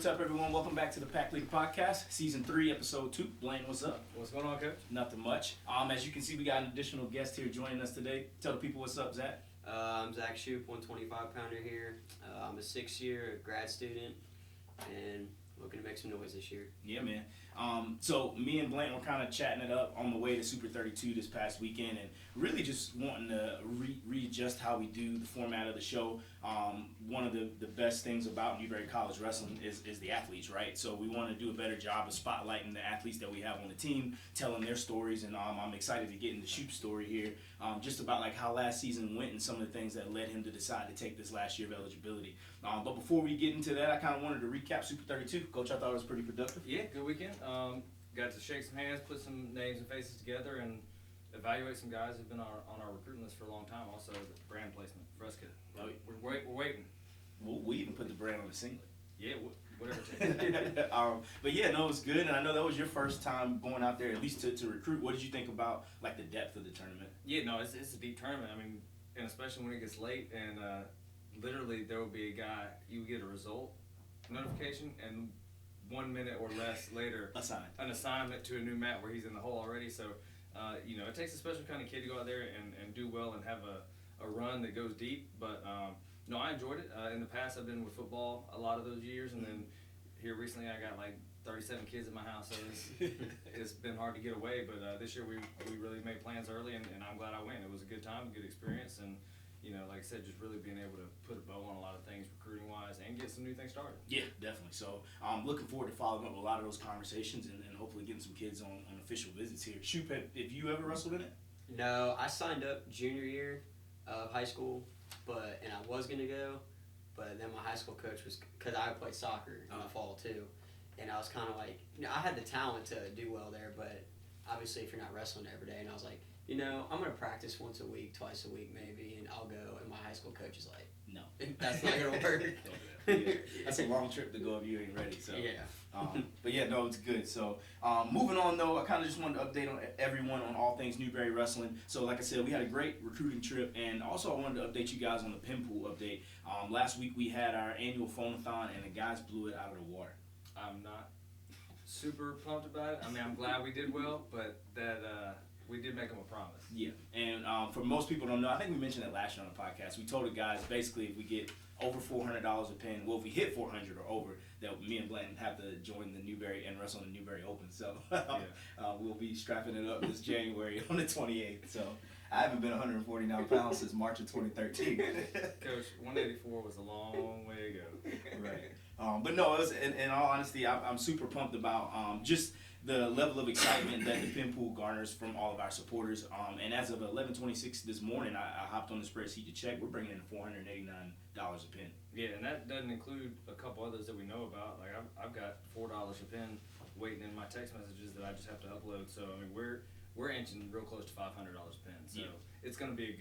what's up, everyone? Welcome back to the Packleader podcast, season 3, episode 2. Blaine, what's up? What's going on, Coach? Nothing much. As you can see, we got an additional guest here joining us today. Tell the people what's up, Zach. I'm Zach Shoup, 125-pounder here. I'm a 6th-year grad student and looking to make some noise this year. Yeah, man. So me and Blaine were kind of chatting it up on the way to Super 32 this past weekend, and really just wanting to readjust how we do the format of the show. One of the best things about Newberry College wrestling is the athletes, right? So we want to do a better job of spotlighting the athletes that we have on the team, telling their stories, and I'm excited to get into Shoup's story here, just about like how last season went and some of the things that led him to decide to take this last year of eligibility. But before we get into that, I kind of wanted to recap Super 32. Coach, I thought it was pretty productive. Yeah, good weekend. Got to shake some hands, put some names and faces together, and evaluate some guys who've been on our recruiting list for a long time. Also, the brand placement, Fresca. We're waiting. We even put the brand on the singlet. Yeah, whatever it takes. But yeah, no, it was good, and I know that was your first time going out there, at least to recruit. What did you think about like the depth of the tournament? Yeah, no, it's a deep tournament. I mean, and especially when it gets late, and literally there will be a guy, you get a result notification, and 1 minute or less later, an assignment to a new mat where he's in the hole already. So, it takes a special kind of kid to go out there and do well and have a run that goes deep. But no, I enjoyed it. In the past, I've been with football a lot of those years, and then here recently, I got like 37 kids in my house, so it's been hard to get away. But this year, we really made plans early, and I'm glad I went. It was a good time, a good experience, and like I said, just really being able to put a bow on a lot of things recruiting-wise and get some new things started. Yeah, definitely. So I'm looking forward to following up with a lot of those conversations and hopefully getting some kids on official visits here. Shoup, have you ever wrestled in it? No, I signed up junior year of high school, and I was going to go, but then my high school coach was, because I played soccer in the fall too, and I was kind of like, I had the talent to do well there, but obviously if you're not wrestling every day, and I was like, I'm going to practice once a week, twice a week maybe, and I'll go. And my high school coach is like, no, that's not going to work. Yeah. That's a long trip to go if you ain't ready. So yeah. But yeah, no, it's good. So moving on though, I kind of just wanted to update on everyone on all things Newberry wrestling. So like I said, we had a great recruiting trip, and also I wanted to update you guys on the pin pool update. Last week we had our annual phone-a-thon, and the guys blew it out of the water. I'm not super pumped about it. I mean, I'm glad we did well, but that we did make them a promise. Yeah, and for most people don't know, I think we mentioned it last year on the podcast. We told the guys basically if we get over $400 a pin, well, if we hit 400 or over, that me and Blanton have to join the Newberry and wrestle in the Newberry Open. So we'll be strapping it up this January on the 28th. So I haven't been 149 pounds since March of 2013. Coach, 184 was a long way to go. Right. But no, it was, in all honesty, I'm super pumped about just the level of excitement that the pin pool garners from all of our supporters. And as of 11:26 this morning, I hopped on the spreadsheet to check. We're bringing in $489 a pin. Yeah, and that doesn't include a couple others that we know about. Like I've got $4 a pin waiting in my text messages that I just have to upload. So I mean, we're inching real close to $500 a pin. So it's going to be a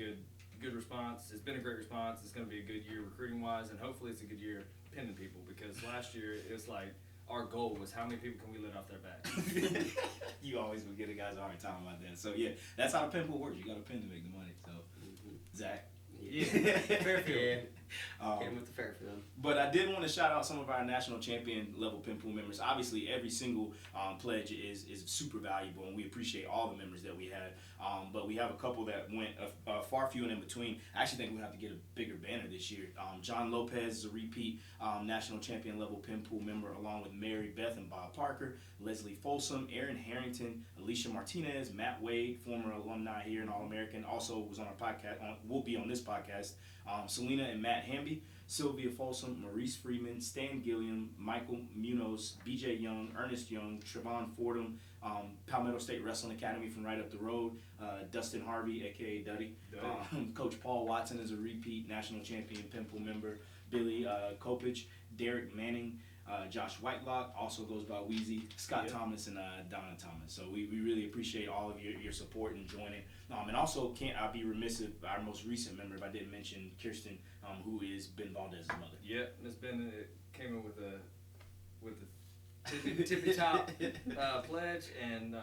good response. It's been a great response. It's going to be a good year recruiting wise, and hopefully it's a good year pinning people, because last year it was like, our goal was how many people can we let off their back. You always would give the guys a hard time about that. So yeah, that's how the pin pool works. You got to pin to make the money. So Zach. Yeah. Fairfield. Yeah. Came with the fair for them. But I did want to shout out some of our national champion level pin pool members. Obviously, every single pledge is super valuable, and we appreciate all the members that we had. But we have a couple that went far few and in between. I actually think we'll have to get a bigger banner this year. John Lopez is a repeat national champion level pin pool member, along with Mary Beth and Bob Parker, Leslie Folsom, Aaron Harrington, Alicia Martinez, Matt Wade, former alumni here in All-American, also was on our podcast. Will be on this podcast. Selena and Matt Hamby, Sylvia Folsom, Maurice Freeman, Stan Gilliam, Michael Munoz, BJ Young, Ernest Young, Trevon Fordham, Palmetto State Wrestling Academy from right up the road, Dustin Harvey, a.k.a. Duddy. Coach Paul Watson is a repeat national champion pin pool member, Billy Kopich, Derek Manning, Josh Whitelock, also goes by Wheezy, Scott Thomas, and Donna Thomas. So we really appreciate all of your support and joining. And also, I'd be remiss if our most recent member, if I didn't mention Kirsten, who is Ben Valdez's mother. Yeah, Miss Ben came in with the tippy top pledge, and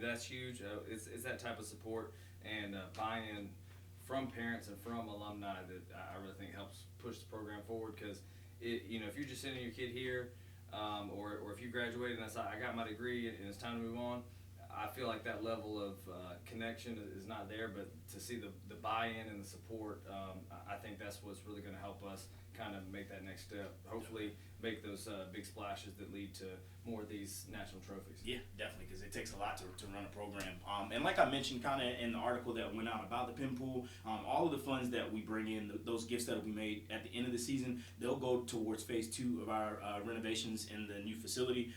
that's huge. It's that type of support and buy-in from parents and from alumni that I really think helps push the program forward, because if you're just sending your kid here or if you graduated and I said I got my degree and it's time to move on, I feel like that level of connection is not there. But to see the buy-in and the support, I think that's what's really going to help us kind of make that next step. Hopefully, make those big splashes that lead to more of these national trophies. Yeah, definitely, because it takes a lot to run a program. And like I mentioned kind of in the article that went out about the pin pool, all of the funds that we bring in, those gifts that will be made at the end of the season, they'll go towards phase 2 of our renovations in the new facility,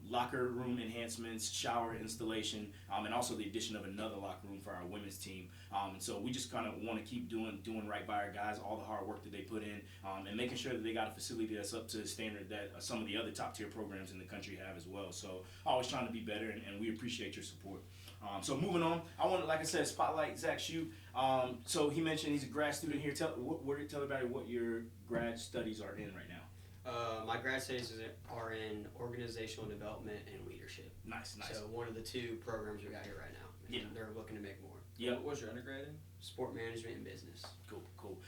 locker room enhancements, shower installation, and also the addition of another locker room for our women's team. And so we just kind of want to keep doing right by our guys, all the hard work that they put in, and making sure that they got a facility that's up to the standard that some of the other top tier programs in the country have as well. So always trying to be better, and we appreciate your support. So moving on, I want to, like I said, spotlight Zach Shute. So he mentioned he's a grad student here. Tell everybody what your grad studies are in right now. My grad studies are in organizational development and leadership. Nice. So one of the 2 programs we got here right now. And Yeah. they're looking to make more. Yeah. What was your undergrad in? Sport management and business. Cool.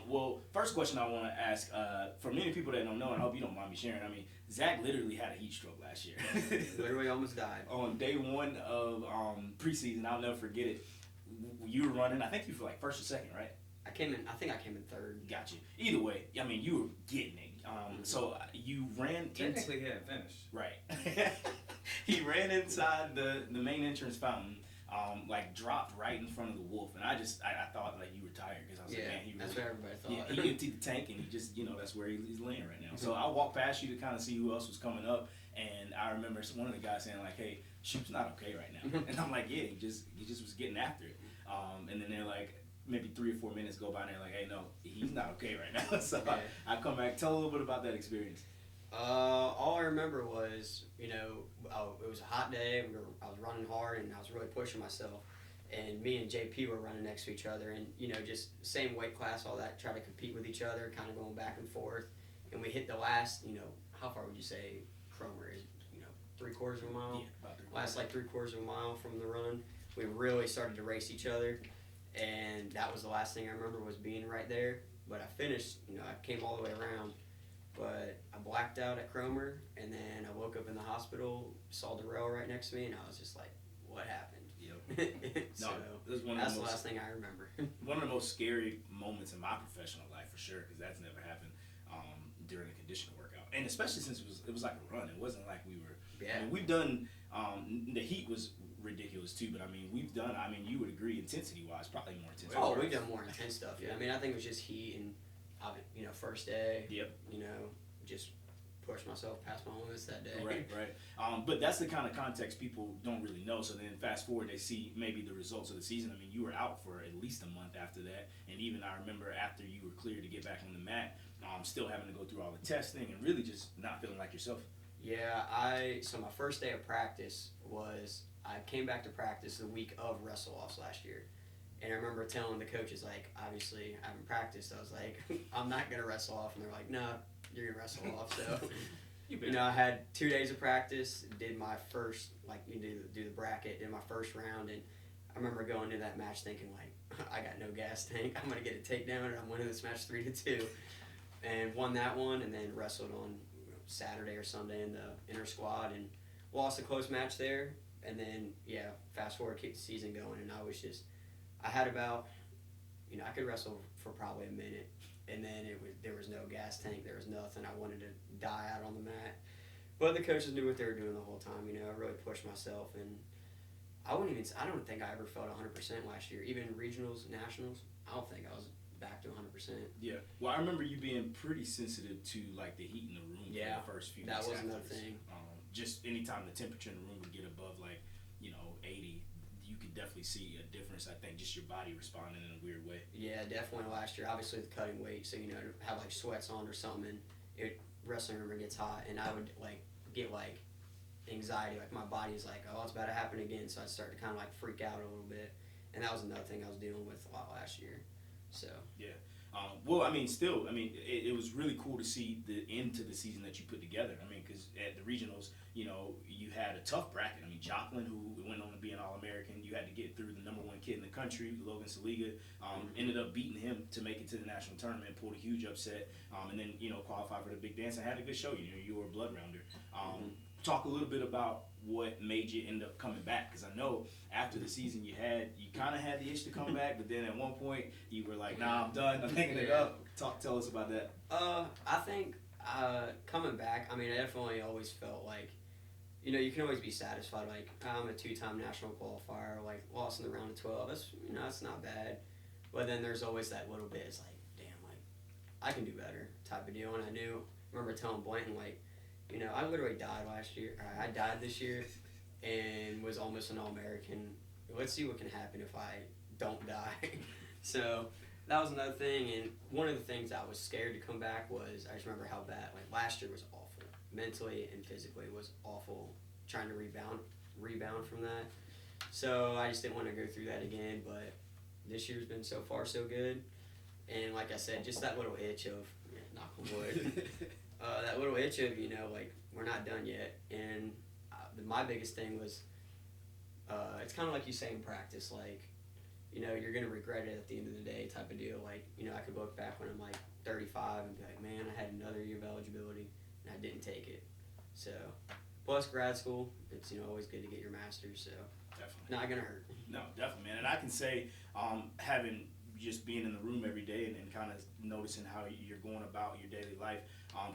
Well, first question I want to ask, for many people that don't know, and I hope you don't mind me sharing, I mean, Zach literally had a heat stroke last year. Literally almost died. On day 1 of preseason, I'll never forget it. You were running, I think you were like first or second, right? I think I came in 3rd. Got you. Either way, I mean, you were getting it. So you ran Technically, he hadn't finished. Right. He ran inside the main entrance fountain, like dropped right in front of the wolf, and I thought like you were tired because I was like, man, he really, that's what everybody thought. Yeah, he emptied the tank and he just, that's where he's laying right now. So I walked past you to kind of see who else was coming up, and I remember one of the guys saying like, hey, Shute's not okay right now, and I'm like, yeah, he just was getting after it, and then they're like, maybe 3 or 4 minutes go by and they're like, hey, no, he's not okay right now. So yeah. I come back, tell a little bit about that experience. All I remember was, it was a hot day. I was running hard and I was really pushing myself. And me and JP were running next to each other, and just same weight class, all that. Try to compete with each other, kind of going back and forth. And we hit the last, how far would you say Cromer is? 3/4 of a mile. Yeah, about 3/4. Last like 3/4 of a mile from the run. We really started to race each other, and that was the last thing I remember was being right there. But I finished. I came all the way around. But I blacked out at Cromer, and then I woke up in the hospital, saw Darrell right next to me, and I was just like, what happened? Yep. So that's the last thing I remember. One of the most scary moments in my professional life, for sure, because that's never happened during a conditioning workout. And especially since it was like a run. It wasn't like we were. Yeah. I mean, we've done, the heat was ridiculous too, but I mean, you would agree, intensity-wise, probably more intense. Oh, we've done more intense stuff. Yeah. I mean, I think it was just heat and, first day. Yep. Just push myself past my limits that day. Right. But that's the kind of context people don't really know. So then fast forward, they see maybe the results of the season. I mean, you were out for at least a month after that. And even I remember after you were cleared to get back on the mat, still having to go through all the testing and really just not feeling like yourself. Yeah, so my first day of practice was, I came back to practice the week of wrestle-offs last year. And I remember telling the coaches, like, obviously, I haven't practiced. I was like, I'm not going to wrestle off. And they're like, no, you're going to wrestle off. So, I had 2 days of practice, did my first, do the bracket, did my first round. And I remember going into that match thinking, like, I got no gas tank. I'm going to get a takedown, and I'm winning this match 3-2. And won that one, and then wrestled on Saturday or Sunday in the inter squad, and lost a close match there. And then, fast forward, keep the season going, and I had about, I could wrestle for probably a minute, and then there was no gas tank, there was nothing. I wanted to die out on the mat, but the coaches knew what they were doing the whole time. I really pushed myself, and I don't think I ever felt 100% last year. Even regionals, nationals, I don't think I was back to 100%. Yeah. Well, I remember you being pretty sensitive to like the heat in the room for the first few weeks. That was another thing. Just anytime the temperature in the room would get above 80. You could definitely see a difference. I think just your body responding in a weird way. Yeah, definitely last year. Obviously, with cutting weight, so to have sweats on or something, wrestling room gets hot, and I would get anxiety. My body's like, oh, it's about to happen again. So I'd start to kind of freak out a little bit, and that was another thing I was dealing with a lot last year. So yeah. Well, I mean, still, I mean, it was really cool to see the end to the season that you put together. I mean, because at the regionals, you know, you had a tough bracket. I mean, Joplin, who went on to be an All-American, you had to get through the number one kid in the country, Logan Saliga, ended up beating him to make it to the national tournament, pulled a huge upset, and then, you know, qualified for the big dance and had a good show. You know, you were a blood rounder. Talk a little bit about what made you end up coming back, because I know after the season you kind of had the itch to come back, but then at one point you were like, nah, I'm done, I'm hanging it up. Tell us about that. I think coming back, I mean, I definitely always felt like, you know, you can always be satisfied. Like, I'm a 2-time national qualifier, like lost in the round of 12. That's, you know, that's not bad. But then there's always that little bit. It's like, damn, like I can do better type of deal. And I remember telling Blanton, like, you know, I literally died last year. I died this year and was almost an All-American. Let's see what can happen if I don't die. So that was another thing. And one of the things I was scared to come back was, I just remember how bad, like last year was awful. Mentally and physically was awful, trying to rebound from that. So I just didn't want to go through that again. But this year's been so far so good. And like I said, just that little itch of, knock on wood, that little itch of, you know, like, we're not done yet. And my biggest thing was, it's kind of like you say in practice, like, you know, you're going to regret it at the end of the day type of deal. Like, you know, I could look back when I'm like 35 and be like, man, I had another year of eligibility and I didn't take it. So, plus grad school, it's, you know, always good to get your master's, so Definitely. not going to hurt. No, definitely, man. And I can say, having just being in the room every day and kind of noticing how you're going about your daily life,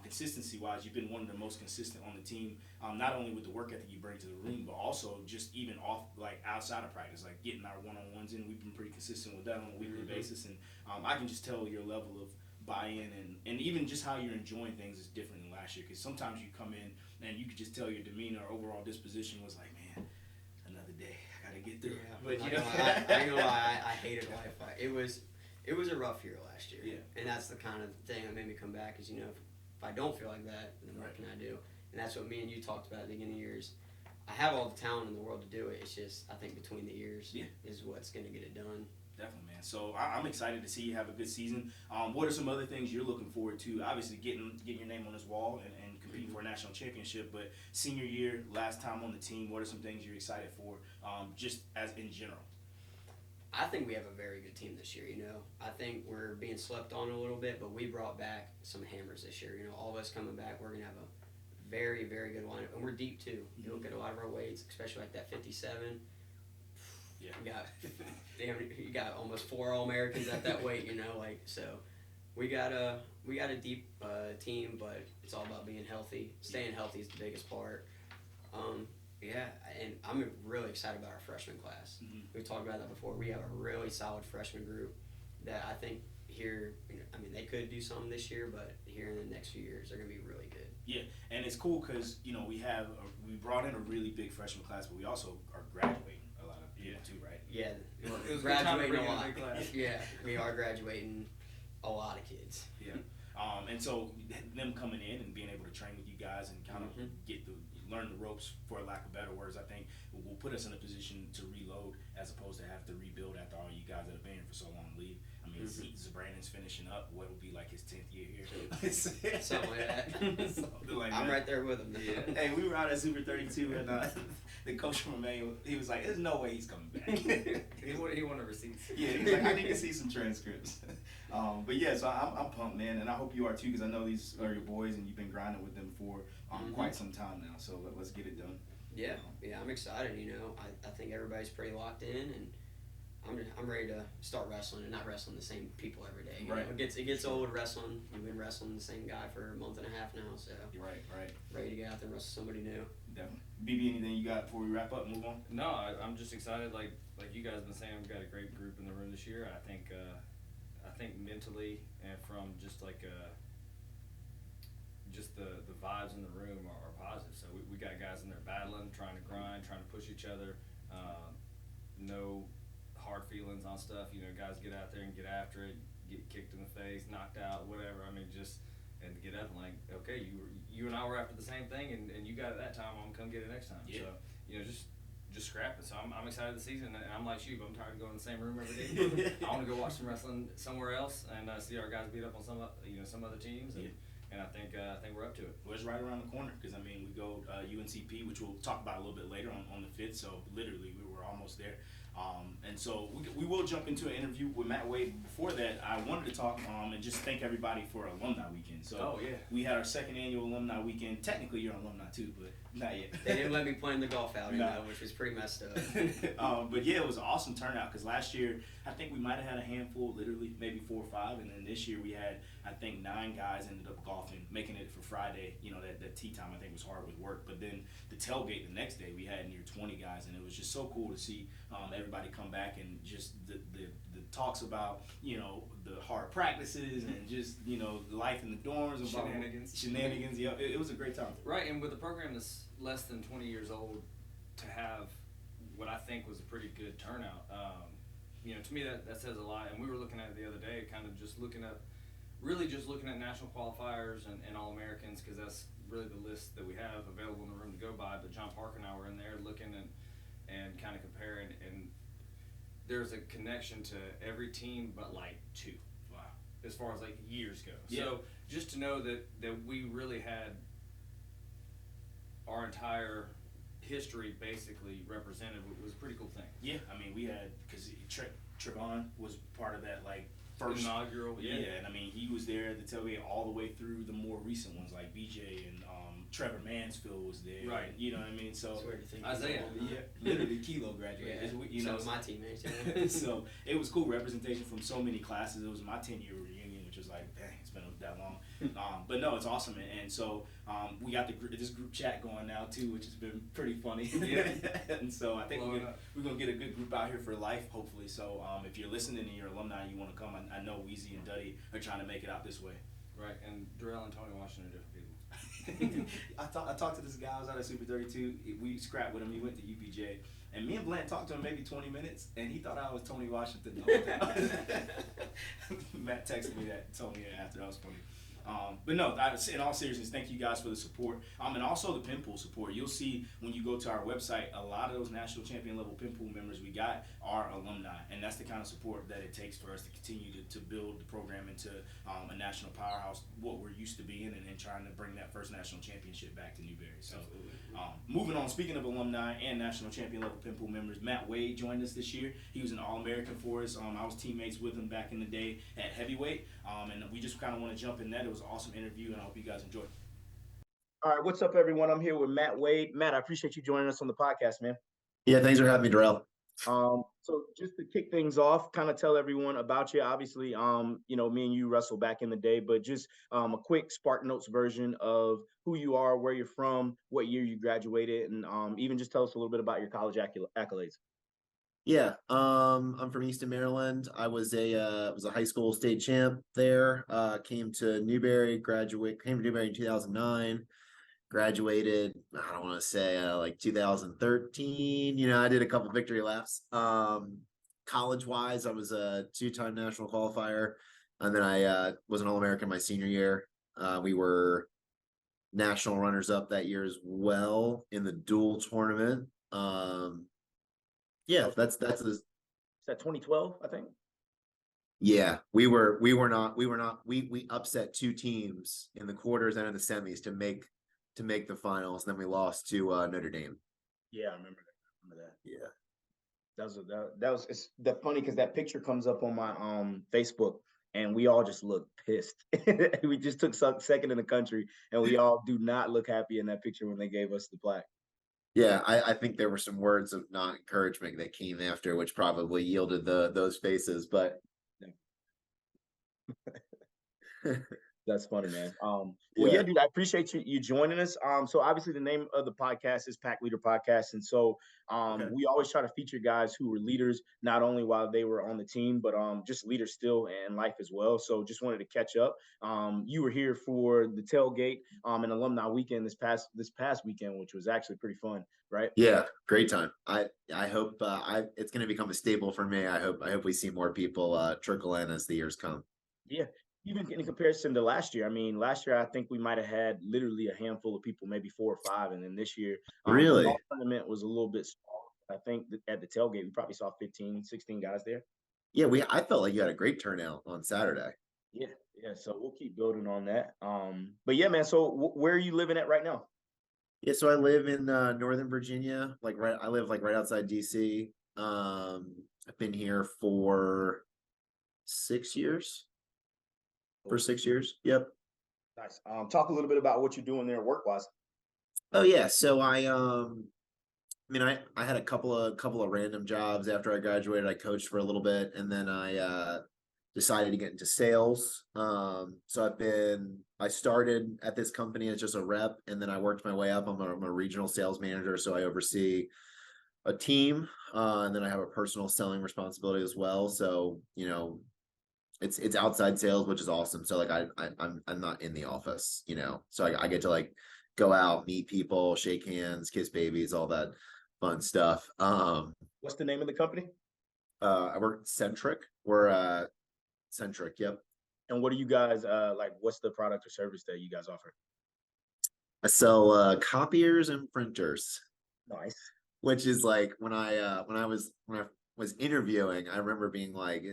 consistency-wise, you've been one of the most consistent on the team, not only with the work ethic you bring to the room, but also just even off, like, outside of practice, like getting our one-on-ones in. We've been pretty consistent with that on a weekly basis, and I can just tell your level of buy-in and even just how you're enjoying things is different than last year, because sometimes you come in and you could just tell your demeanor or overall disposition was like, man, another day, I gotta get through it. Yeah, But I ain't gonna lie, I hated life. It was a rough year last year. Yeah. And that's the kind of thing that made me come back is, you know, if I don't feel like that, then what can I do? And that's what me and you talked about at the beginning of the years. I have all the talent in the world to do it. It's just, I think between the ears is what's going to get it done. Definitely, man. So I'm excited to see you have a good season. What are some other things you're looking forward to? Obviously, getting your name on this wall and competing for a national championship. But senior year, last time on the team, what are some things you're excited for, just as in general? I think we have a very good team this year, you know. I think we're being slept on a little bit, but we brought back some hammers this year. You know, all of us coming back, we're going to have a very, very good lineup. And we're deep, too. You look at a lot of our weights, especially like that 57. Yeah. You got almost 4 All-Americans at that weight, you know, like, so we got a deep team, but it's all about being healthy. Staying healthy is the biggest part. And I'm really excited about our freshman class. We've talked about that before. We have a really solid freshman group that I think here, you know, I mean, they could do something this year, but here in the next few years, they're going to be really good. Yeah, and it's cool because, you know, we brought in a really big freshman class, but we also are graduating a lot of people too, right? Yeah, It was graduating a a lot. big class. Yeah, we are graduating a lot of kids. Yeah. And so them coming in and being able to train with you guys and kind of learn the ropes, for lack of better words, I think will put us in a position to reload as opposed to have to rebuild after all you guys that have been here for so long leave. I mean, Brandon's finishing up what will be like his 10th year here. Something like that. Something like I'm that. right there with him. Yeah. Hey, we were out at Super 32 and the coach from Emmanuel, he was like, there's no way he's coming back. He wanted receipts. Yeah, he was like, I need to see some transcripts. But yeah, so I'm pumped, man, and I hope you are too, because I know these are your boys and you've been grinding with them for quite some time now. So let's get it done. Yeah, I'm excited. You know, I think everybody's pretty locked in, and I'm ready to start wrestling and not wrestling the same people every day. You know, it gets old wrestling. You've been wrestling the same guy for a month and a half now, so Right. ready to get out there and wrestle somebody new. Definitely. BB, anything you got before we wrap up? Move on. No, I'm just excited. Like you guys have been saying, we've got a great group in the room this year. I think mentally and from just like just the vibes in the room are positive. So we got guys in there battling, trying to grind, trying to push each other. No hard feelings on stuff. You know, guys get out there and get after it, get kicked in the face, knocked out, whatever. I mean, and to get up and like, okay, you and I were after the same thing, and you got it that time. I'm gonna come get it next time. Yeah. So, you know, just just scrap it. So I'm excited this season, and I'm like you, but I'm tired of going in the same room every day. I want to go watch some wrestling somewhere else and see our guys beat up on some other teams, and I think we're up to it. Well, it's right around the corner because we go UNCP, which we'll talk about a little bit later on the 5th. So literally, we were almost there. And so we will jump into an interview with Matt Wade. Before that, I wanted to talk and just thank everybody for Alumni Weekend. So we had our 2nd annual Alumni Weekend. Technically, you're an alumni too, but not yet. They didn't let me play in the golf outing, though, which was pretty messed up. But yeah, it was an awesome turnout because last year I think we might have had a handful, literally maybe 4 or 5, and then this year we had I think 9 guys ended up golfing, making it for Friday. That tee time I think was hard with work, but then the tailgate the next day we had near 20 guys, and it was just so cool to see everybody come back and just the talks about the hard practices and just life in the dorms and shenanigans. Yeah, it was a great time. Right, and with a program that's less than 20 years old, to have what I think was a pretty good turnout, to me that says a lot. And we were looking at it the other day, kind of just looking at national qualifiers and All-Americans, because that's really the list that we have available in the room to go by. But John Parker and I were in there looking and kind of comparing, and there's a connection to every team but like 2. Wow. As far as like years go. Yeah. So just to know that we really had our entire history basically represented was a pretty cool thing. Yeah, we had, because Trevon was part of that first inaugural. Yeah, and he was there at the tailgate all the way through the more recent ones like BJ and Trevor Mansfield was there. Right. You know what I mean? So Isaiah. Yeah, literally Kilo graduated. So was my teammates. So it was cool representation from so many classes. It was my 10-year reunion, which was like, dang, it's been that long. But no, it's awesome, and so we got this group chat going now too, which has been pretty funny. Yeah. And so I think we're gonna get a good group out here for life, hopefully. So if you're listening and you're alumni and you want to come, I know Weezy and Duddy are trying to make it out this way. Right, and Darrell and Tony Washington are different people. I talked to this guy. I was out at Super 32. We scrapped with him. He went to UPJ. And me and Blant talked to him maybe 20 minutes, and he thought I was Tony Washington the whole time. Matt texted me that, told me after. That was funny. But no, in all seriousness, thank you guys for the support. And also the pin pool support. You'll see when you go to our website, a lot of those national champion level pin pool members we got are alumni. And that's the kind of support that it takes for us to continue to build the program into a national powerhouse, what we're used to being, and trying to bring that first national championship back to Newberry. So moving on, speaking of alumni and national champion level pin pool members, Matt Wade joined us this year. He was an All-American for us. I was teammates with him back in the day at heavyweight. And we just kind of want to jump in that. It was an awesome interview, and I hope you guys enjoyed. All right, what's up, everyone? I'm here with Matt Wade. Matt, I appreciate you joining us on the podcast, man. Yeah, thanks for having me, Darrell. So just to kick things off, kind of tell everyone about you. Obviously, me and you wrestled back in the day, but just a quick Spark Notes version of who you are, where you're from, what year you graduated, and even just tell us a little bit about your college accolades. Yeah, I'm from Easton, Maryland. I was a high school state champ there. Came to Newberry in 2009. Graduated, I don't want to say like 2013. I did a couple victory laps. College wise, I was a 2-time national qualifier, and then I was an All-American my senior year. We were national runners up that year as well in the dual tournament. Yeah, that's Is that 2012, I think? Yeah, we upset 2 teams in the quarters and in the semis to make the finals, and then we lost to Notre Dame. Yeah, I remember that. Yeah. It's that funny because that picture comes up on my Facebook, and we all just look pissed. We just took second in the country, and we all do not look happy in that picture when they gave us the plaque. Yeah, I think there were some words of not encouragement that came after, which probably yielded those faces. But that's funny, man. Well, yeah, dude, I appreciate you joining us. So obviously the name of the podcast is Packleader Podcast. And so we always try to feature guys who were leaders, not only while they were on the team, but just leaders still in life as well. So just wanted to catch up. You were here for the tailgate and alumni weekend this past weekend, which was actually pretty fun, right? Yeah, great time. I hope it's going to become a staple for me. I hope we see more people trickle in as the years come. Yeah. Even in comparison to last year, last year I think we might have had literally a handful of people, maybe 4 or 5, and then this year, really, the tournament was a little bit smaller. I think at the tailgate, we probably saw 15, 16 guys there. Yeah, I felt like you had a great turnout on Saturday. Yeah, yeah. So we'll keep building on that. But yeah, man. So where are you living at right now? Yeah, so I live in Northern Virginia, I live like right outside DC. I've been here for 6 years. For 6 years. Yep. Nice. Talk a little bit about what you're doing there work wise. Oh yeah, so I mean, I had a couple of random jobs after I graduated. I coached for a little bit, and then I decided to get into sales. So I started at this company as just a rep, and then I worked my way up. I'm a regional sales manager, so I oversee a team, and then I have a personal selling responsibility as well. So it's outside sales, which is awesome. So like I'm not in the office, so I get to like go out, meet people, shake hands, kiss babies, all that fun stuff. What's the name of the company? I work at Centric. We're Centric, yep. And what do you guys like? What's the product or service that you guys offer? I sell copiers and printers. Nice. Which is like when I was interviewing, I remember being like,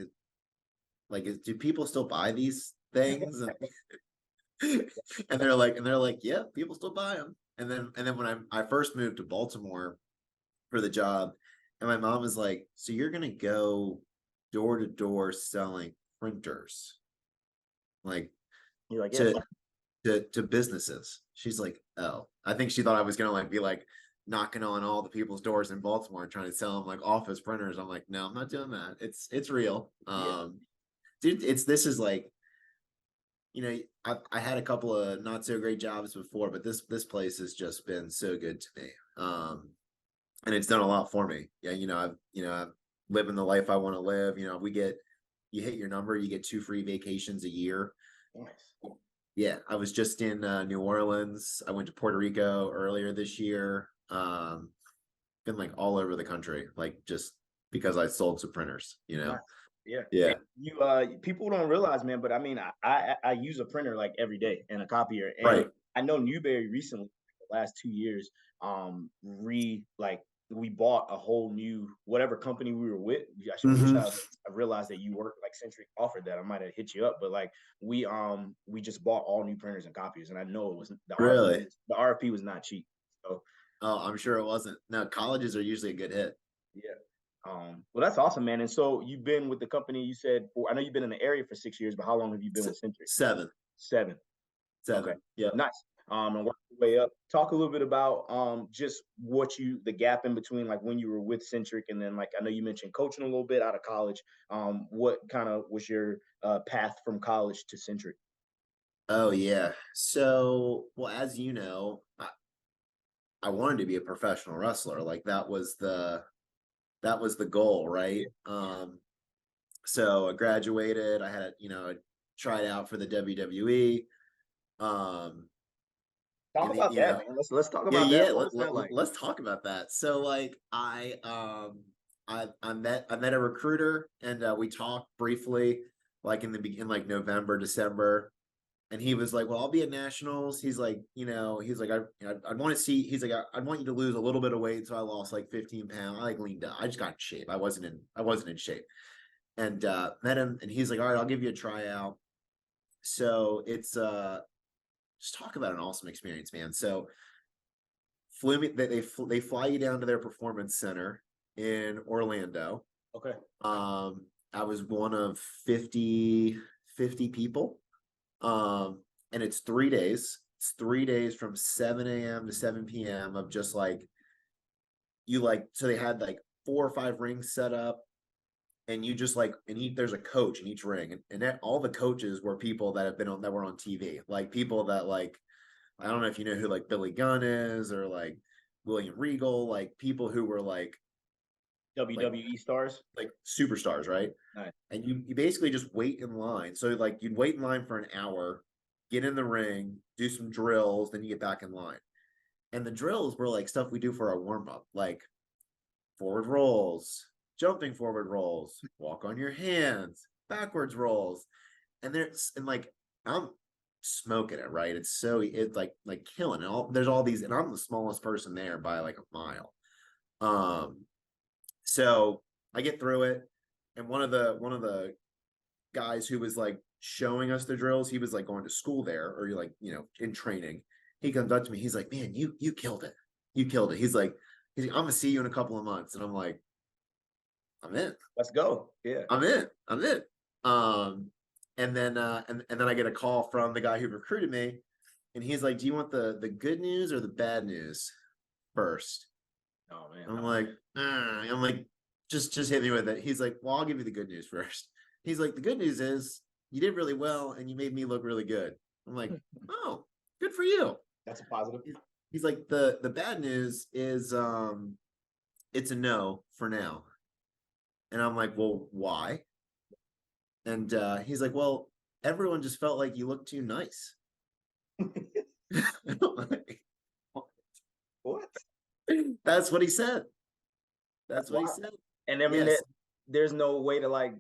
do people still buy these things? And they're like, yeah, people still buy them. And then when I first moved to Baltimore for the job, and my mom was like, so you're gonna go door to door selling printers, like You're like, to yeah. to businesses. She's like, oh, I think she thought I was gonna like be like knocking on all the people's doors in Baltimore trying to sell them like office printers. I'm like, no, I'm not doing that. It's real. Yeah. Dude, this is like, I had a couple of not so great jobs before, but this place has just been so good to me. And it's done a lot for me. Yeah, I'm living the life I want to live. You hit your number, you get 2 free vacations a year. Nice. Yeah, I was just in New Orleans. I went to Puerto Rico earlier this year. Been like all over the country, like just because I sold some printers, Nice. Yeah. Yeah. You people don't realize, man, but I mean, I use a printer like every day and a copier. And Right. I know Newberry recently, the last 2 years, we bought a whole new whatever company we were with. I should wish I realized that you worked like Centric offered that. I might have hit you up, but like we just bought all new printers and copiers, and I know it was Really? the RFP was not cheap. So I'm sure it wasn't. No, colleges are usually a good hit. yeah. Well, that's awesome, man. And so you've been with the company, you said, I know you've been in the area for 6 years, but how long have you been with Centric? 7. 7. Okay. Yeah. Nice. And work your way up. Talk a little bit about just the gap in between, like when you were with Centric, and then like I know you mentioned coaching a little bit out of college. What kind of was your path from college to Centric? Oh yeah. So, well, as you know, I wanted to be a professional wrestler. Like that was the goal, right? So I graduated. I had tried out for the WWE. Talk about that, man. Let's talk about that. What was that like? Let's talk about that. So like I met a recruiter, and we talked briefly like in like November, December. And he was like, well, I'll be at nationals. He's like, I'd want to see, he's like, I'd want you to lose a little bit of weight. So I lost like 15 pounds. I like leaned up. I just got in shape. I wasn't in shape, and met him, and he's like, all right, I'll give you a tryout. So it's just talk about an awesome experience, man. So they fly you down to their performance center in Orlando. Okay. I was one of 50 people. And it's 3 days. It's 3 days from 7 a.m. to 7 p.m. of just like so they had like 4 or 5 rings set up, and you just like, there's a coach in each ring, and all the coaches were people that were on TV, like people that like, I don't know if you know who like Billy Gunn is, or like William Regal, like people who were like WWE stars, like superstars, right? Nice. And you basically just wait in line. So like you'd wait in line for an hour, get in the ring, do some drills, then you get back in line. And the drills were like stuff we do for our warm up, like forward rolls, jumping forward rolls, walk on your hands, backwards rolls, and like I'm smoking it, right? It's like killing it. There's all these, and I'm the smallest person there by like a mile. So I get through it, and one of the guys who was like showing us the drills, he was like going to school there, or you're like, in training. He comes up to me, he's like, "Man, you killed it. You killed it." He's like, I'm gonna see you in a couple of months. And I'm like, I'm in. Let's go. Yeah. I'm in. I'm in. And then and then I get a call from the guy who recruited me, and he's like, "Do you want the good news or the bad news first?" Oh man. I'm like, just hit me with it. He's like, "Well, I'll give you the good news first." He's like, "The good news is you did really well and you made me look really good." I'm like, "Oh, good for you." That's a positive. He's like, the bad news is it's a no for now. And I'm like, "Well, why?" And he's like, "Well, everyone just felt like you looked too nice." What? That's what he said. That's what he Wow. said. And I mean, Yes. there's no way to like.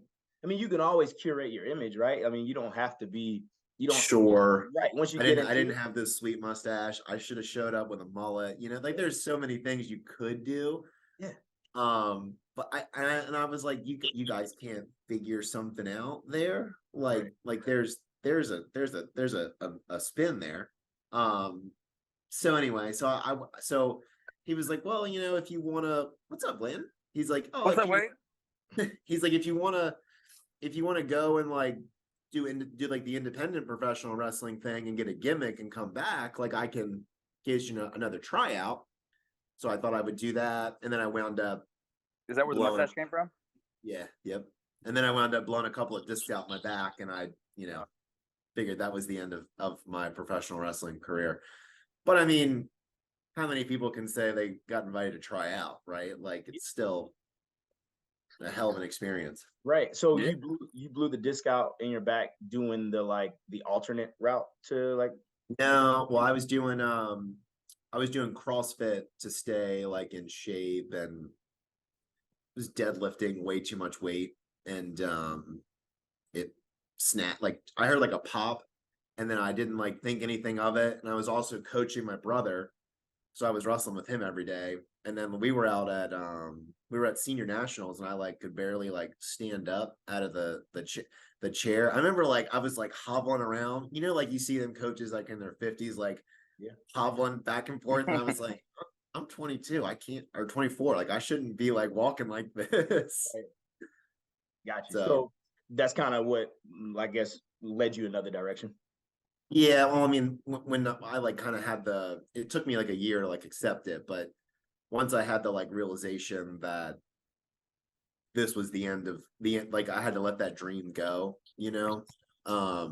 I mean, you can always curate your image, right? I mean, you don't have to be. You don't. Sure. Right. Once you I get didn't into it, have this sweet mustache. I should have showed up with a mullet. Like there's so many things you could do. Yeah. But I was like, you guys can't figure something out there. Like there's a spin there. So anyway, so he was like, "Well, if you wanna, what's up, Lynn?" He's like, "Oh, What's up, Wade? he's like, if you wanna go and like do like the independent professional wrestling thing and get a gimmick and come back, like I can give you another tryout." So I thought I would do that, and then I wound up. Is that where the mustache came from? Yeah, yep. And then I wound up blowing a couple of discs out my back, and I, figured that was the end of my professional wrestling career. But I mean, how many people can say they got invited to try out, right? Like it's still a hell of an experience. right. So Yeah. you blew the disc out in your back doing the alternate route to like. No, well, I was doing CrossFit to stay like in shape, and was deadlifting way too much weight, and it snapped. Like I heard like a pop, and then I didn't like think anything of it. And I was also coaching my brother, so I was wrestling with him every day. And then we were out at senior nationals, and I like could barely like stand up out of the chair. I remember like I was like hobbling around, like you see them coaches like in their 50s, like hobbling back and forth. And I was like, I'm 22, I can't, or 24, like I shouldn't be like walking like this. Right. Gotcha. So that's kind of what I guess led you another direction. Yeah, well, I mean, when I like kind of had it took me like a year to like accept it, but once I had the like realization that this was the end, like I had to let that dream go, then I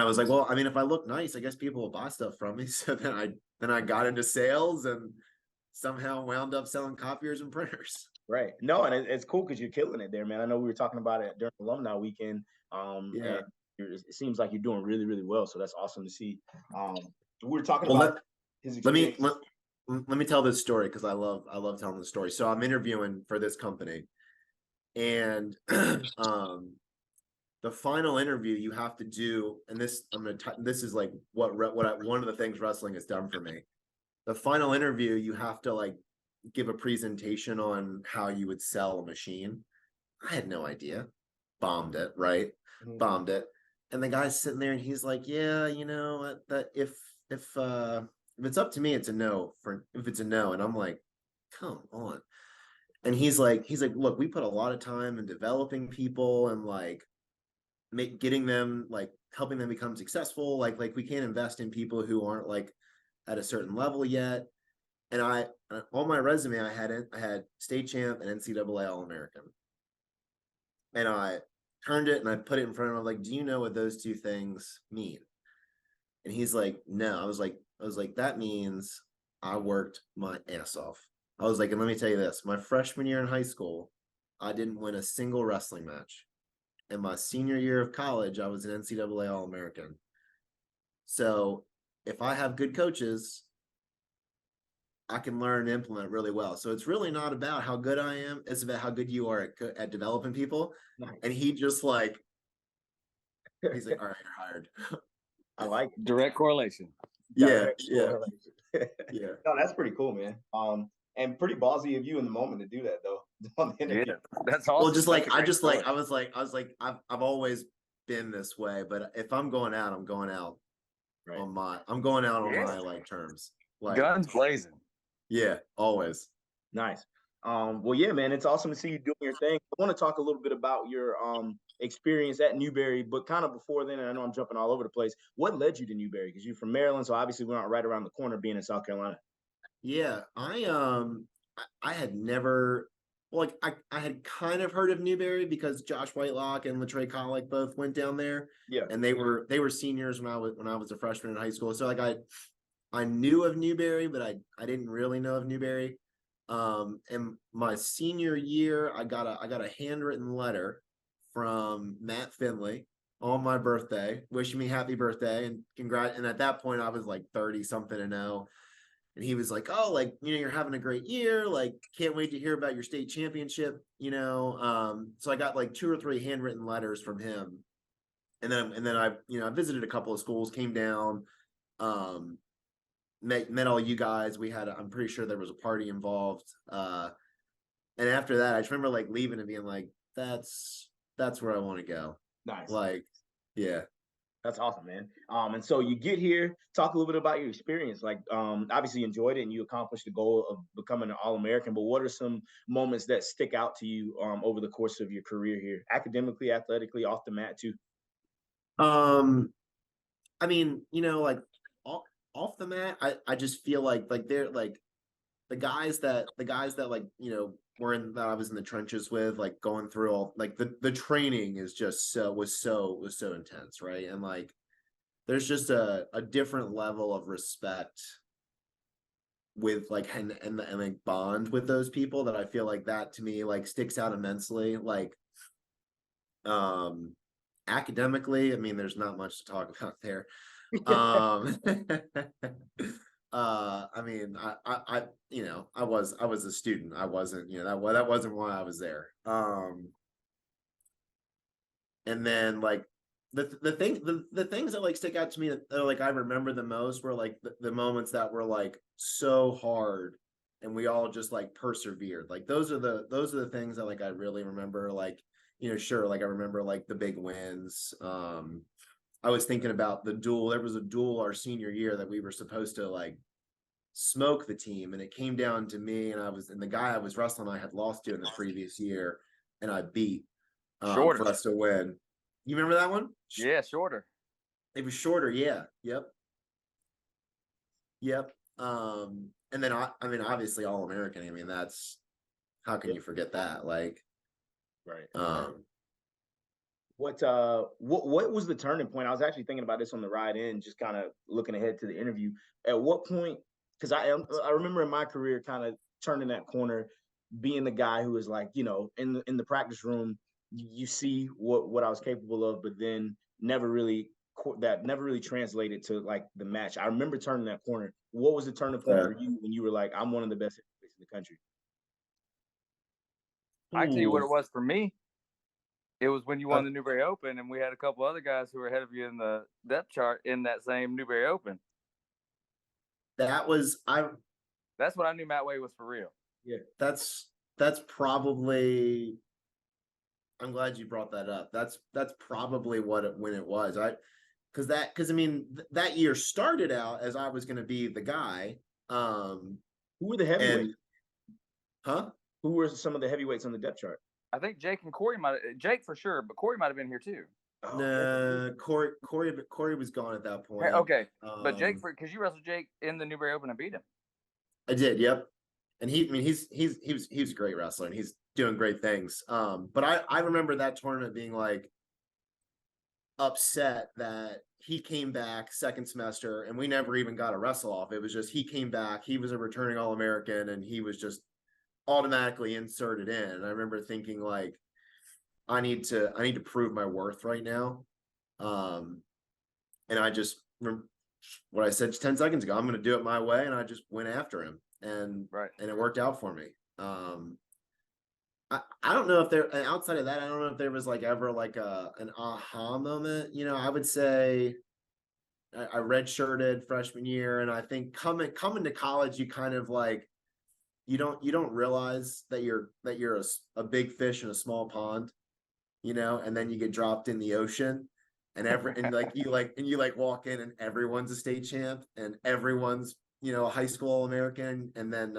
was like, well, I mean, if I look nice, I guess people will buy stuff from me. So then I got into sales and somehow wound up selling copiers and printers. Right. No, and it's cool because you're killing it there, man. I know we were talking about it during alumni weekend. And it seems like you're doing really, really well. So that's awesome to see. We were talking about his experience. Let me tell this story because I love telling the story. So I'm interviewing for this company, and the final interview you have to do, and this this is like what one of the things wrestling has done for me. The final interview, you have to like give a presentation on how you would sell a machine. I had no idea. Bombed it, right? Mm-hmm. Bombed it. And the guy's sitting there and he's like, "Yeah, that if it's up to me, it's a no. If it's a no." And I'm like, "Come on." And he's like, "Look, we put a lot of time in developing people and like getting them, like helping them become successful. Like we can't invest in people who aren't like at a certain level yet." And on my resume, I had state champ and NCAA All-American. And I turned it and I put it in front of him, like, "Do you know what those two things mean?" And he's like, "No." I was like, "That means I worked my ass off." I was like, "And let me tell you this, my freshman year in high school, I didn't win a single wrestling match. In my senior year of college, I was an NCAA All-American. So if I have good coaches, I can learn and implement really well. So it's really not about how good I am. It's about how good you are at developing people." Nice. And he just like, he's like, "All right, you're hired." I like it. Direct correlation. Yeah. Yeah. No, that's pretty cool, man. and pretty ballsy of you in the moment to do that though. Yeah, that's awesome. Well, just like I was like I've always been this way, but if I'm going out, I'm going out right. on my like terms. Like guns blazing. Yeah, always. Nice. Well, yeah, man, it's awesome to see you doing your thing. I want to talk a little bit about your experience at Newberry, but kind of before then, and I know I'm jumping all over the place. What led you to Newberry? Because you're from Maryland, so obviously we're not right around the corner being in South Carolina. Yeah, I had never like I had kind of heard of Newberry because Josh Whitelock and Latrey Collick both went down there. Yeah. And they were seniors when I was a freshman in high school. So like I knew of Newberry, but I didn't really know of Newberry. And my senior year, I got a handwritten letter from Matt Finley on my birthday, wishing me happy birthday and congrats. And at that point, I was like 30 something and now. And he was like, "Oh, like you're having a great year. Like, can't wait to hear about your state championship." So I got like 2 or 3 handwritten letters from him, and then I I visited a couple of schools, came down, met all you guys. I'm pretty sure there was a party involved. And after that, I just remember like leaving and being like, "That's where I want to go." Nice. Like, yeah. That's awesome, man. And so you get here, talk a little bit about your experience. Like, obviously you enjoyed it and you accomplished the goal of becoming an All-American, but what are some moments that stick out to you over the course of your career here, academically, athletically, off the mat too? I mean, like off the mat, I just feel like they're like the guys that like, that I was in the trenches with, like going through all like the training is just was so intense, right? And like there's just a different level of respect with like and like bond with those people that I feel like that to me like sticks out immensely. Like academically, I mean there's not much to talk about there. I mean, I I was a student. I wasn't, that wasn't why I was there. And then like the things that like stick out to me that like I remember the most were like the moments that were like so hard and we all just like persevered. Like those are the things that like I really remember. Like, sure, like I remember like the big wins. I was thinking about the duel. There was a duel our senior year that we were supposed to like smoke the team, and it came down to me and the guy I was wrestling I had lost to in the previous year, and I beat Shorter. for us to win. You remember that one? Yeah, Shorter. It was Shorter. Yeah. Yep. And then I mean, obviously All-American. I mean, that's how can you forget that? Like, right. What was the turning point? I was actually thinking about this on the ride in, just kind of looking ahead to the interview. At what point? Because I remember in my career kind of turning that corner, being the guy who was like, in the practice room, you see what I was capable of, but then never really translated to like the match. I remember turning that corner. What was the turning point for you when you were like, I'm one of the best in the country? I tell you what it was for me. It was when you won the Newberry Open, and we had a couple other guys who were ahead of you in the depth chart in that same Newberry Open. That's when I knew Matt Way was for real. Yeah, that's probably. I'm glad you brought that up. That's probably when it was. Because I mean that year started out as I was going to be the guy. Who were the heavyweights? Who were some of the heavyweights on the depth chart? I think Jake and Corey Jake for sure, but Corey might have been here too. No, Corey was gone at that point. Okay, but Jake, because you wrestled Jake in the Newberry Open and beat him. I did. Yep. And he was a great wrestler and he's doing great things. But I remember that tournament being like upset that he came back second semester and we never even got a wrestle off. It was just he came back, he was a returning All-American and he was just automatically inserted in. And I remember thinking like I need to prove my worth right now. And I just what I said 10 seconds ago, I'm going to do it my way. And I just went after him and it worked out for me. I don't know if outside of that, I don't know if there was like ever like an aha moment. I would say I redshirted freshman year, and I think coming to college, you kind of like you don't realize that you're a big fish in a small pond, and then you get dropped in the ocean, and you walk in and everyone's a state champ and everyone's a high school All-American, and then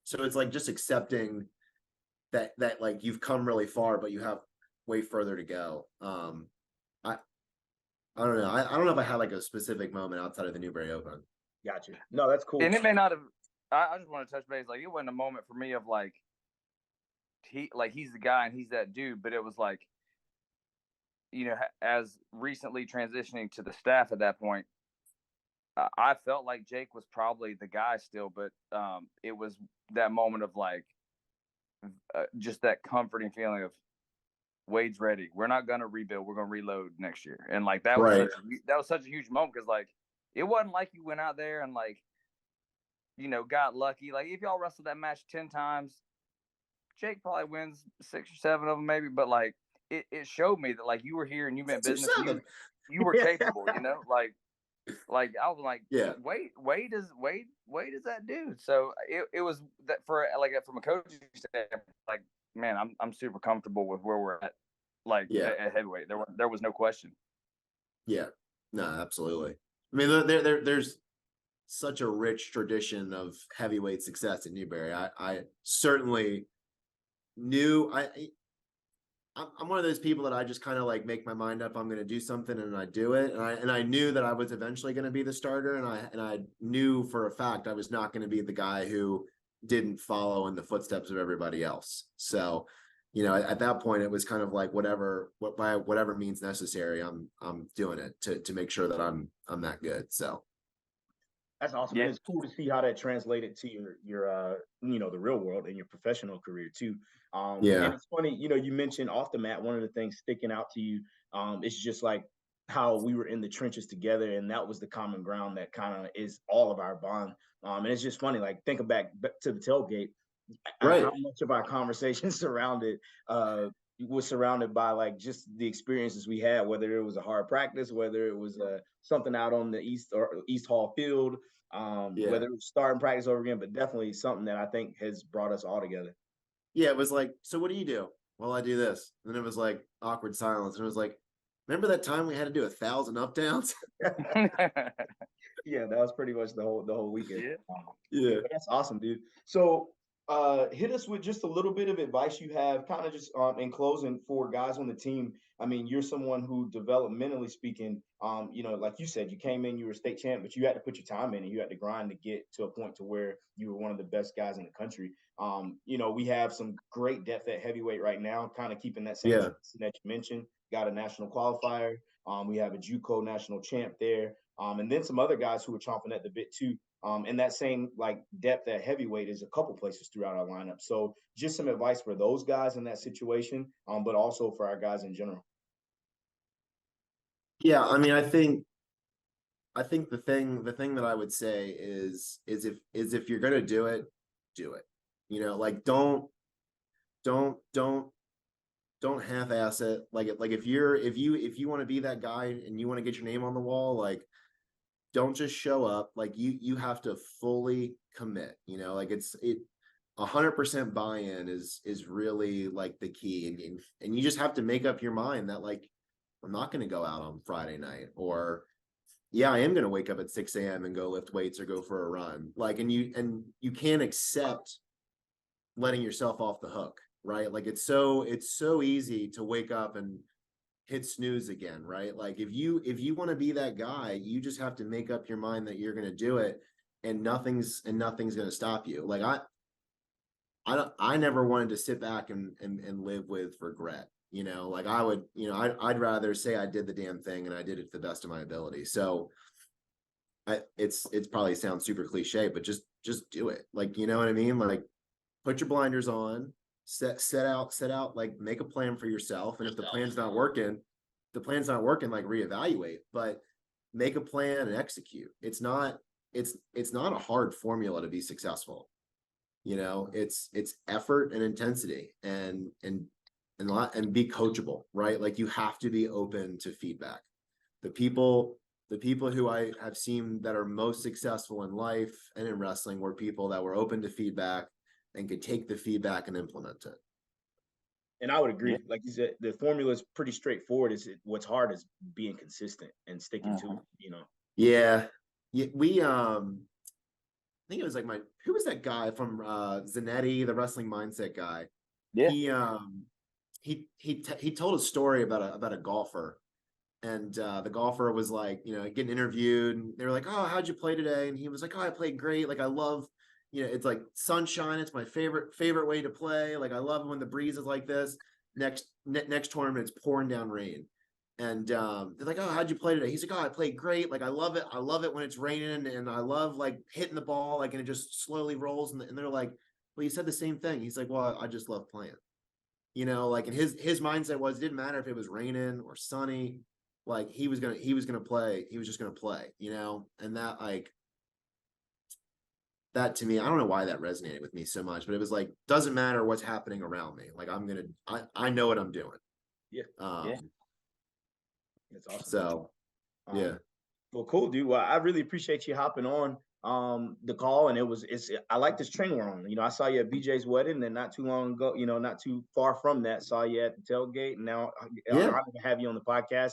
so it's like just accepting that like you've come really far, but you have way further to go. I don't know. I don't know if I had like a specific moment outside of the Newberry Open. Gotcha. No, that's cool. And it may not have. I just want to touch base. Like, it wasn't a moment for me of like he's the guy and he's that dude, but it was like, as recently transitioning to the staff at that point, I felt like Jake was probably the guy still, but it was that moment of like just that comforting feeling of Wade's ready. We're not gonna rebuild. We're gonna reload next year. And like that was such a huge moment, because like it wasn't like you went out there and like got lucky. Like if y'all wrestled that match 10 times, Jake probably wins 6 or 7 of them maybe. But like it showed me that like you were here and you meant business. You were capable. Like I was like, yeah, Wade is that dude. So it was that for like from a coaching standpoint, like, man, I'm super comfortable with where we're at. Like at heavyweight, there was no question. Yeah, no, absolutely. I mean, there's such a rich tradition of heavyweight success in Newberry. I certainly knew I'm one of those people that I just kind of like make my mind up I'm going to do something and I do it, and I knew that I was eventually going to be the starter, and I knew for a fact I was not going to be the guy who didn't follow in the footsteps of everybody else. So, at that point it was kind of like by whatever means necessary, I'm doing it to make sure that I'm that good. So that's awesome. Yeah. And it's cool to see how that translated to your the real world and your professional career too. And it's funny, you mentioned off the mat, one of the things sticking out to you, it's just like how we were in the trenches together, and that was the common ground that kind of is all of our bond. And it's just funny, like thinking back to the tailgate, right. How much of our conversation was surrounded by like just the experiences we had, whether it was a hard practice, whether it was something out on the East Hall field, whether it was starting practice over again, but definitely something that I think has brought us all together. Yeah, it was like, so what do you do? Well, I do this. And then it was like awkward silence. And it was like, remember that time we had to do 1,000 up downs? Yeah, that was pretty much the whole weekend. Yeah. That's awesome, dude. So hit us with just a little bit of advice you have, kind of just in closing for guys on the team. I mean, you're someone who, developmentally speaking, like you said, you came in, you were a state champ, but you had to put your time in and you had to grind to get to a point to where you were one of the best guys in the country. We have some great depth at heavyweight right now, kind of keeping that same that you mentioned. Got a national qualifier. We have a JUCO national champ there. And then some other guys who are chomping at the bit too. And that same like depth at heavyweight is a couple places throughout our lineup. So just some advice for those guys in that situation, but also for our guys in general. Yeah, I mean, I think the thing that I would say is if you're gonna do it, do it. Like don't half-ass it. Like if you want to be that guy and you want to get your name on the wall, like don't just show up. Like you have to fully commit. Like it's 100% buy-in is really like the key, and you just have to make up your mind that like I'm not going to go out on Friday night, or I am going to wake up at 6 a.m. and go lift weights or go for a run. Like, and you can't accept letting yourself off the hook, right? Like it's so easy to wake up and hit snooze again, right? Like if you want to be that guy, you just have to make up your mind that you're going to do it, and nothing's going to stop you. Like I never wanted to sit back and live with regret. Like I would, I'd rather say I did the damn thing and I did it to the best of my ability. So it's probably sounds super cliche, but just do it. Like, you know what I mean? Like put your blinders on, set out, like make a plan for yourself. And if the plan's not working, like reevaluate, but make a plan and execute. It's not a hard formula to be successful. It's effort and intensity and be coachable, right? Like you have to be open to feedback. The people The people who I have seen that are most successful in life and in wrestling were people that were open to feedback and could take the feedback and implement it. And I would agree. Like you said, the formula is pretty straightforward. What's hard is being consistent and sticking to it, Yeah. We I think it was like who was that guy from Zanetti, the wrestling mindset guy? Yeah. He told a story about a golfer. And the golfer was like, getting interviewed, and they were like, "Oh, how'd you play today?" And he was like, "Oh, I played great. Like, I love, it's like sunshine. It's my favorite way to play. Like, I love when the breeze is like this. Next tournament, it's pouring down rain." And they're like, "Oh, how'd you play today?" He's like, "Oh, I played great. Like, I love it. I love it when it's raining, and I love like hitting the ball, like, and it just slowly rolls." And they're like, "Well, you said the same thing." He's like, "Well, I just love playing." Like, and his mindset was, it didn't matter if it was raining or sunny. Like, he was gonna play. He was just gonna play, and that to me, I don't know why that resonated with me so much, but it was like, doesn't matter what's happening around me. Like, I know what I'm doing. Yeah. That's awesome. So, yeah. Well, cool, dude. Well, I really appreciate you hopping on the call, and I like this train we're on. I saw you at BJ's wedding, and not too long ago, not too far from that, saw you at the tailgate, and now I'm honored to have you on the podcast.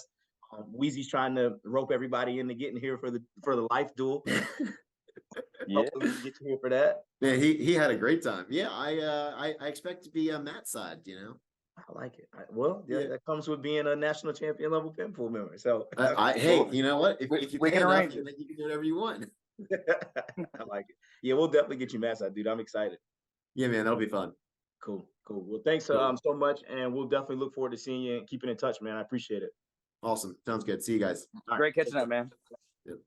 Weezy's trying to rope everybody into getting here for the life duel. Hopefully we can get you here for that. Yeah, he had a great time. Yeah, I expect to be on that side. I like it. That comes with being a national champion level pinpool member. So hey, you know what? If you pay enough, you can do whatever you want. I like it. Yeah, we'll definitely get you Matt side, dude. I'm excited. Yeah, man, that'll be fun. Cool. Well, thanks so much, and we'll definitely look forward to seeing you and keeping in touch, man. I appreciate it. Awesome. Sounds good. See you guys. Great catching up, man. Yep.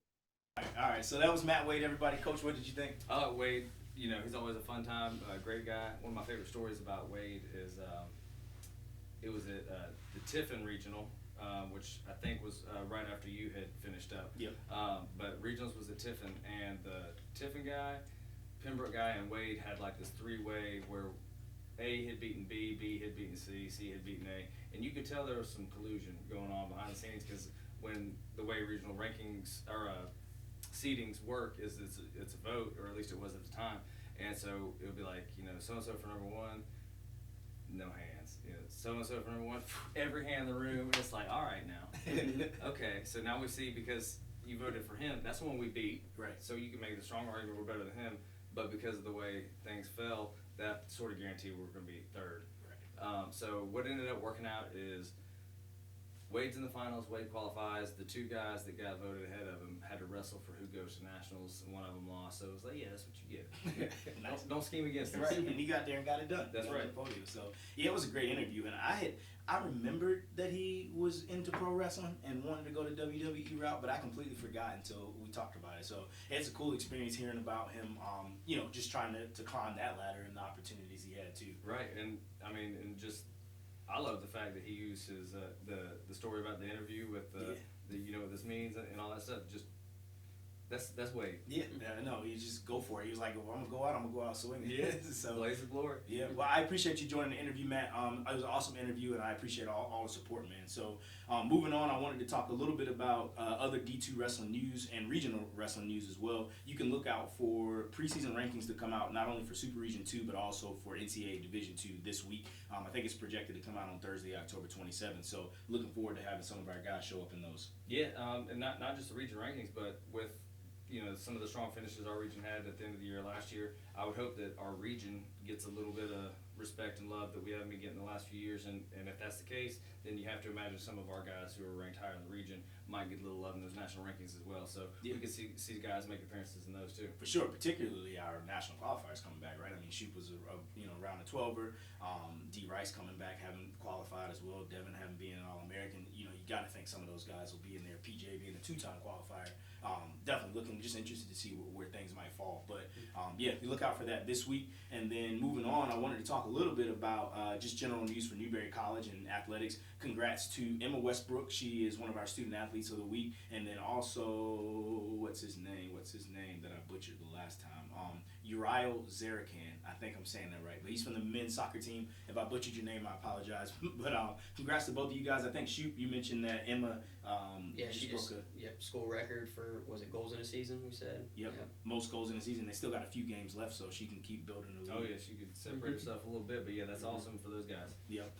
All right. So that was Matt Wade, everybody. Coach, what did you think? Wade, he's always a fun time, great guy. One of my favorite stories about Wade is it was at the Tiffin Regional, which I think was right after you had finished up. Yep. But Regionals was at Tiffin, and the Tiffin guy, Pembroke guy, and Wade had like this three-way where A had beaten B, B had beaten C, C had beaten A, and you could tell there was some collusion going on behind the scenes, because when the way regional rankings or seedings work is it's a vote, or at least it was at the time, and so it would be like, so and so for number one, no hands, so and so for number one, every hand in the room, and it's like, all right now, okay, so now we see, because you voted for him, that's the one we beat, right? So you can make the strong argument we're better than him, but because of the way things fell, that sort of guaranteed we were going to be third. Right. So what ended up working out is Wade's in the finals. Wade qualifies. The two guys that got voted ahead of him had to wrestle for who goes to nationals, and one of them lost. So it was like, yeah, that's what you get. Nice. Don't scheme against us. Right, and he got there and got it done. That's right. Podium. So yeah, it was a great interview, and I remembered that he was into pro wrestling and wanted to go the WWE route, but I completely forgot until we talked about it. So it's a cool experience hearing about him, just trying to climb that ladder and the opportunities he had too. Right, and I mean, I love the fact that he used his the story about the interview with the what this means and all that stuff. Just that's Wade. Yeah, no, he just go for it. He was like, "Well, I'm gonna go out swinging." Yeah, so blaze of glory. Yeah, well, I appreciate you joining the interview, Matt. It was an awesome interview, and I appreciate all the support, man. So, moving on, I wanted to talk a little bit about other D2 wrestling news and regional wrestling news as well. You can look out for preseason rankings to come out not only for Super Region 2, but also for NCAA Division 2 this week. I think it's projected to come out on Thursday, October 27th. So, looking forward to having some of our guys show up in those. Yeah, and not just the region rankings, but with some of the strong finishes our region had at the end of the year last year, I would hope that our region gets a little bit of respect and love that we haven't been getting the last few years. And if that's the case, then you have to imagine some of our guys who are ranked higher in the region might get a little love in those national rankings as well. So we could see guys make appearances in those too. For sure, particularly our national qualifiers coming back, right? I mean, Shoop was around the 12er. D Rice coming back, having qualified as well. Devin having been an All-American. You got to think some of those guys will be in there. PJ being a two-time qualifier. Definitely just interested to see where things might fall. But you look out for that this week. And then moving on, I wanted to talk a little bit about just general news for Newberry College and athletics. Congrats to Emma Westbrook. She is one of our student athletes of the week. And then also, what's his name that I butchered the last time? Uriel Zarakan. I think I'm saying that right, but he's from the men's soccer team. If I butchered your name, I apologize. But congrats to both of you guys. I think Shoot, you mentioned that Emma. She just school record for, was it goals in a season? We said. Yep, most goals in a season. They still got a few games left, so she can keep building the lead. Oh yeah, she could separate herself a little bit, but yeah, that's awesome for those guys. Yep.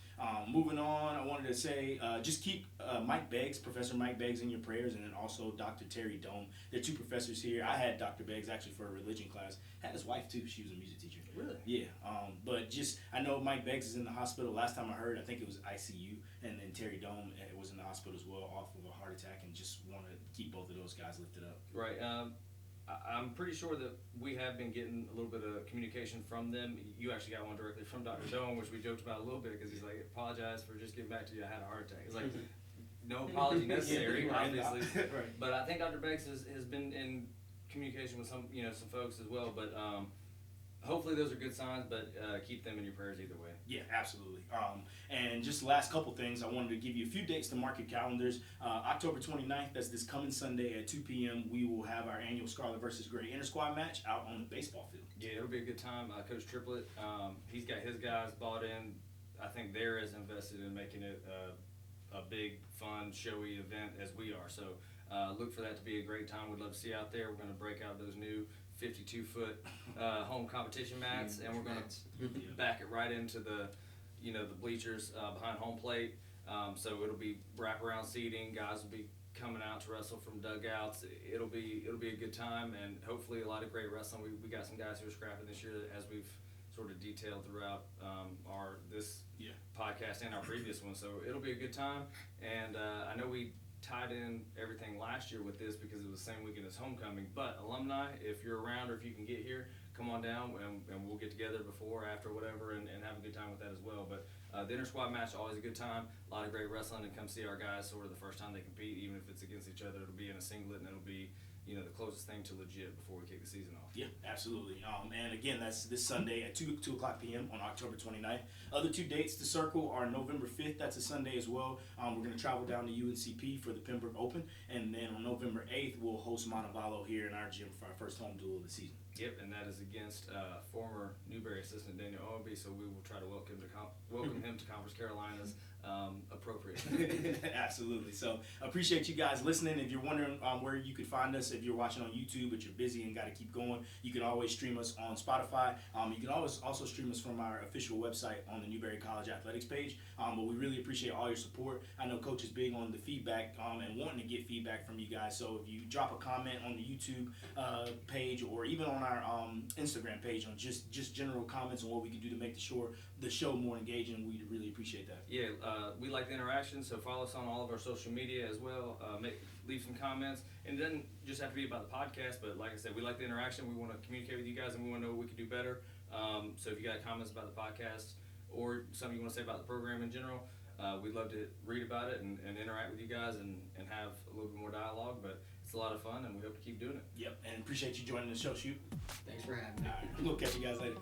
Moving on, I wanted to say just keep Professor Mike Beggs in your prayers, and then also Dr. Terry Dome. They're two professors here. I had Dr. Beggs actually for a religion class. Had his wife too. She was a music teacher. Really? Yeah. But I know Mike Beggs is in the hospital. Last time I heard, I think it was ICU, and then Terry Dome was in the hospital as well, off of a heart attack, and just want to keep both of those guys lifted up. Right. I'm pretty sure that we have been getting a little bit of communication from them. You actually got one directly from Dr. Dome, which we joked about a little bit because he's like, apologize for just getting back to you. I had a heart attack. It's like, no apology necessary, obviously. Right. But I think Dr. Beggs has been in communication with some folks as well. But hopefully those are good signs, but keep them in your prayers either way. Yeah, absolutely. And just the last couple things, I wanted to give you a few dates to mark your calendars. October 29th, that's this coming Sunday at 2 p.m., we will have our annual Scarlet versus Gray inter-squad match out on the baseball field. Yeah, it'll be a good time. Coach Triplett, he's got his guys bought in. I think they're as invested in making it a big, fun, showy event as we are. So look for that to be a great time. We'd love to see you out there. We're going to break out those new 52-foot home competition mats, and we're going to back it right into the bleachers behind home plate. So it'll be wraparound seating. Guys will be coming out to wrestle from dugouts. It'll be a good time, and hopefully a lot of great wrestling. We got some guys who are scrapping this year, as we've sort of detailed throughout this podcast and our previous one. So it'll be a good time, and I know we tied in everything last year with this because it was the same weekend as homecoming. But alumni, if you're around or if you can get here, come on down and we'll get together before, after, whatever, and have a good time with that as well. But the inter-squad match, always a good time. A lot of great wrestling, and come see our guys sort of the first time they compete, even if it's against each other. It'll be in a singlet, and it'll be the closest thing to legit before we kick the season off. Yeah, absolutely. And again, that's this Sunday at 2 o'clock p.m. on October 29th. Other two dates to circle are November 5th. That's a Sunday as well. We're going to travel down to UNCP for the Pembroke Open. And then on November 8th, we'll host Montevallo here in our gym for our first home duel of the season. Yep, and that is against former Newberry assistant Daniel Owenby, so we will try to welcome him to Conference Carolinas appropriately. Absolutely. So appreciate you guys listening. If you're wondering where you could find us, if you're watching on YouTube but you're busy and got to keep going, you can always stream us on Spotify. You can always also stream us from our official website on the Newberry College Athletics page. But we really appreciate all your support. I know Coach is big on the feedback and wanting to get feedback from you guys. So if you drop a comment on the YouTube page or even on our Instagram page on just general comments on what we can do to make the show more engaging, we'd really appreciate that. Yeah, we like the interaction, so follow us on all of our social media as well. Leave some comments, and it doesn't just have to be about the podcast, but like I said, we like the interaction. We want to communicate with you guys, and we want to know what we can do better. So if you got comments about the podcast or something you want to say about the program in general, we'd love to read about it and interact with you guys and have a little bit more dialogue. But it's a lot of fun, and we hope to keep doing it. Yep, and appreciate you joining the show, Shoot. Thanks for having me. All right, we'll catch you guys later.